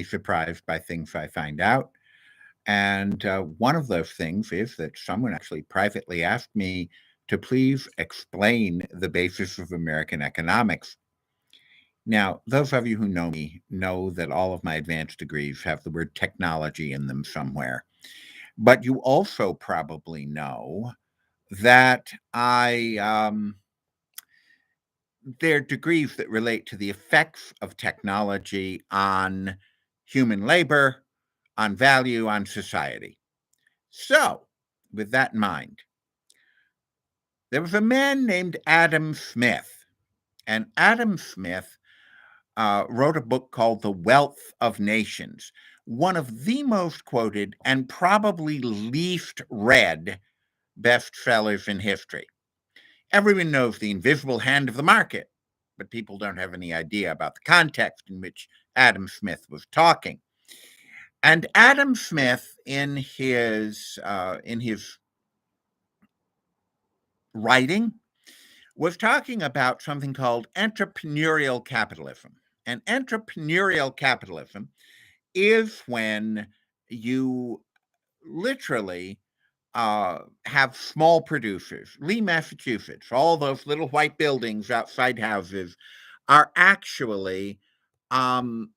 surprised by things I find out. And one of those things is that someone actually privately asked me to please explain the basis of American economics. Now, those of you who know me know that all of my advanced degrees have the word technology in them somewhere. But you also probably know that they're degrees that relate to the effects of technology on human labor, on value, on society. So, with that in mind, there was a man named Adam Smith, and Adam Smith wrote a book called The Wealth of Nations, one of the most quoted and probably least read bestsellers in history. Everyone knows the invisible hand of the market, but people don't have any idea about the context in which Adam Smith was talking. And Adam Smith, in his writing, was talking about something called entrepreneurial capitalism. And entrepreneurial capitalism is when you literally have small producers. Lee, Massachusetts, all those little white buildings outside houses are actually the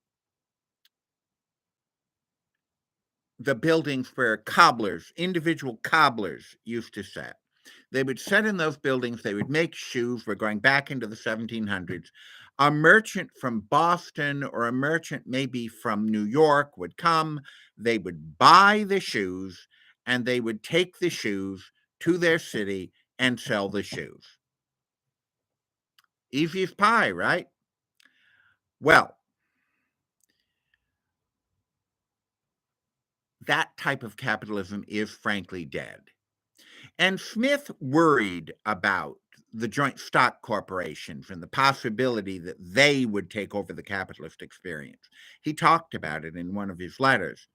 buildings where cobblers, individual cobblers, used to sit. They would sit in those buildings, they would make shoes. We're going back into the 1700s. A merchant from Boston or a merchant maybe from New York would come, they would buy the shoes, and they would take the shoes to their city and sell the shoes. Easy as pie, right? Well, that type of capitalism is frankly dead. And Smith worried about the joint stock corporations and the possibility that they would take over the capitalist experience. He talked about it in one of his letters,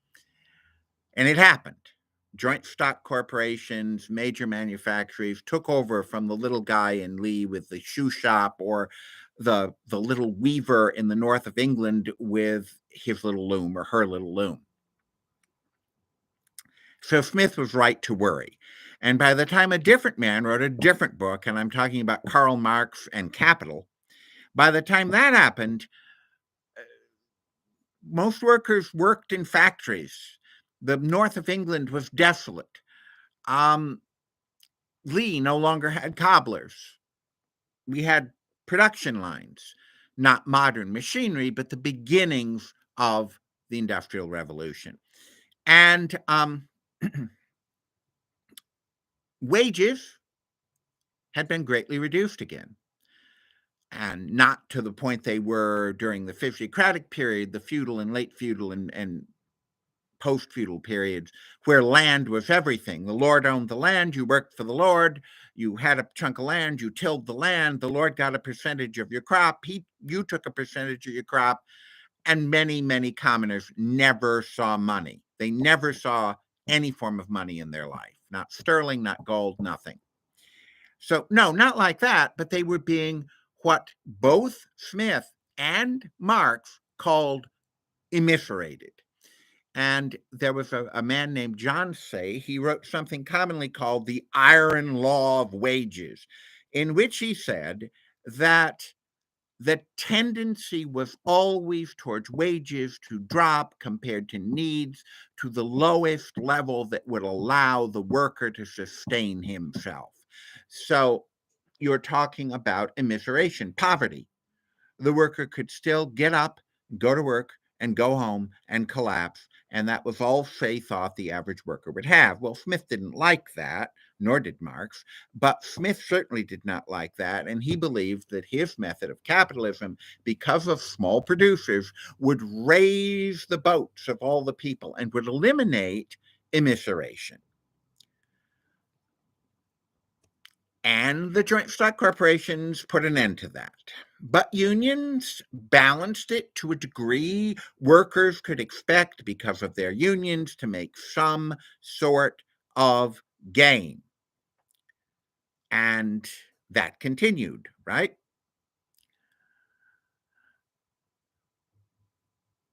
and it happened. Joint stock corporations, major manufacturers took over from the little guy in Lee with the shoe shop, or the little weaver in the north of England with his little loom or her little loom. So Smith was right to worry. And by the time a different man wrote a different book, and I'm talking about Karl Marx and Capital, by the time that happened, most workers worked in factories. The north of England was desolate. Lee no longer had cobblers. We had production lines, not modern machinery, but the beginnings of the Industrial Revolution. And wages had been greatly reduced again, and not to the point they were during the physiocratic period, the feudal and late feudal and post-feudal periods, where land was everything. The lord owned the land, you worked for the lord, you had a chunk of land, you tilled the land, the lord got a percentage of your crop, you took a percentage of your crop, and many, many commoners never saw money. They never saw any form of money in their life, not sterling, not gold, nothing. So, no, not like that, but they were being what both Smith and Marx called immiserated. And there was a man named John Say. He wrote something commonly called the Iron Law of Wages, in which he said that the tendency was always towards wages to drop compared to needs to the lowest level that would allow the worker to sustain himself. So you're talking about immiseration, poverty. The worker could still get up, go to work, and go home and collapse. And that was all Say thought the average worker would have. Well, Smith didn't like that, nor did Marx, but Smith certainly did not like that. And he believed that his method of capitalism, because of small producers, would raise the boats of all the people and would eliminate immiseration. And the joint stock corporations put an end to that. But unions balanced it to a degree. Workers could expect, because of their unions, to make some sort of gain. And that continued, right?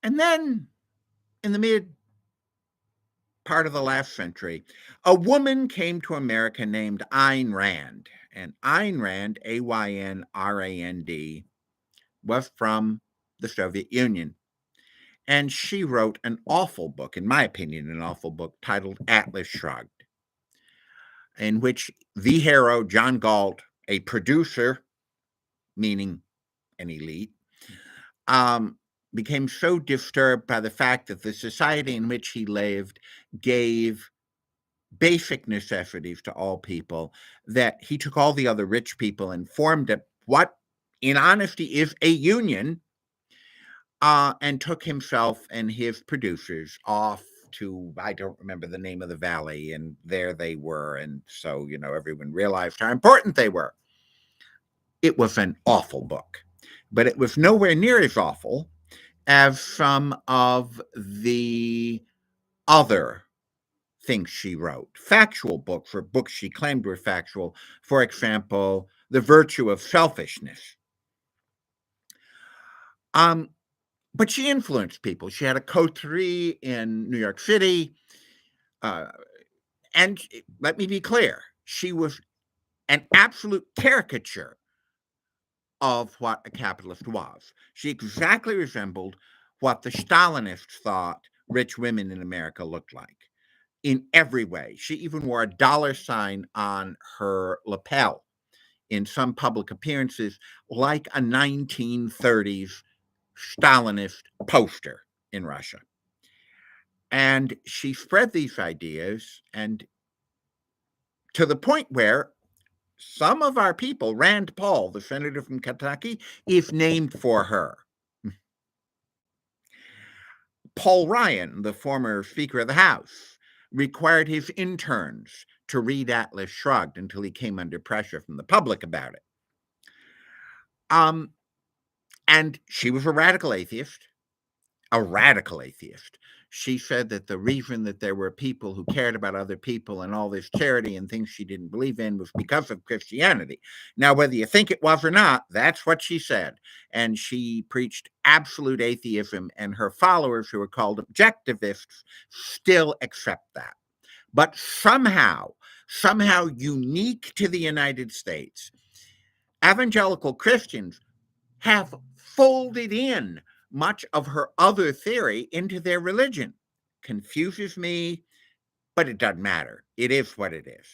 And then in the mid part of the last century, a woman came to America named Ein Rand. And Ein Rand, Ayn Rand, was from the Soviet Union. And she wrote an awful book, in my opinion, an awful book titled Atlas Shrugged, in which the hero, John Galt, a producer, meaning an elite, became so disturbed by the fact that the society in which he lived gave basic necessities to all people that he took all the other rich people and formed what, in honesty, is a union, and took himself and his producers off to, I don't remember the name of the valley, and there they were. And so, everyone realized how important they were. It was an awful book, but it was nowhere near as awful as some of the other things she wrote, factual books or books she claimed were factual. For example, The Virtue of Selfishness. But she influenced people. She had a coterie in New York City. And let me be clear, she was an absolute caricature of what a capitalist was. She exactly resembled what the Stalinists thought rich women in America looked like in every way. She even wore a dollar sign on her lapel in some public appearances, like a 1930s Stalinist poster in Russia. And she spread these ideas, and to the point where some of our people, Rand Paul, the senator from Kentucky, is named for her. Paul Ryan, the former Speaker of the House, required his interns to read Atlas Shrugged until he came under pressure from the public about it. And she was a radical atheist. She said that the reason that there were people who cared about other people and all this charity and things she didn't believe in was because of Christianity. Now, whether you think it was or not, that's what she said. And she preached absolute atheism, and her followers, who are called objectivists, still accept that. But somehow unique to the United States, evangelical Christians have folded in much of her other theory into their religion. Confuses me, but it doesn't matter. It is what it is.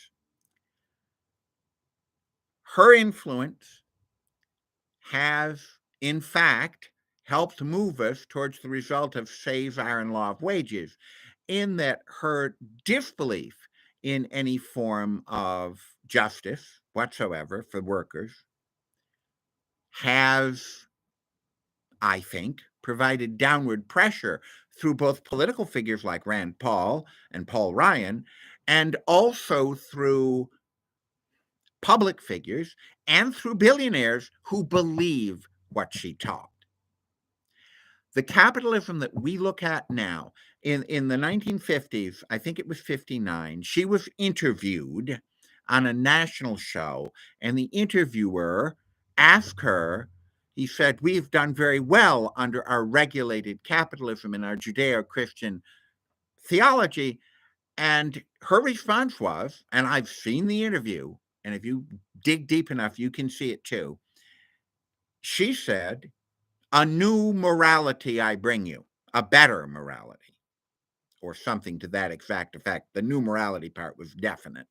Her influence has, in fact, helped move us towards the result of Say's iron law of wages, in that her disbelief in any form of justice whatsoever for workers has, I think, provided downward pressure through both political figures like Rand Paul and Paul Ryan, and also through public figures and through billionaires who believe what she taught. The capitalism that we look at now, in the 1950s, I think it was 59, she was interviewed on a national show, and the interviewer asked her, he said, "We've done very well under our regulated capitalism and our Judeo-Christian theology." And her response was, and I've seen the interview, and if you dig deep enough, you can see it too. She said, "A new morality I bring you, a better morality," or something to that exact effect. The new morality part was definite.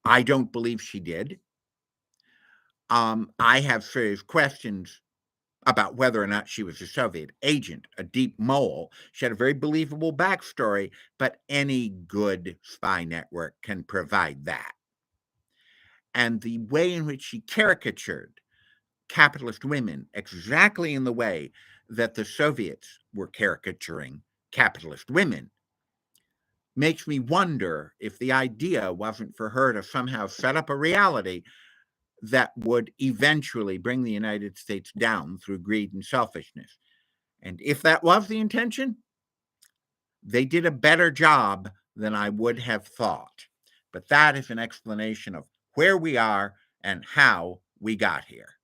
I don't believe she did. I have serious questions about whether or not she was a Soviet agent, a deep mole. She had a very believable backstory, but any good spy network can provide that. And the way in which she caricatured capitalist women exactly in the way that the Soviets were caricaturing capitalist women makes me wonder if the idea wasn't for her to somehow set up a reality that would eventually bring the United States down through greed and selfishness. And if that was the intention, they did a better job than I would have thought. But that is an explanation of where we are and how we got here.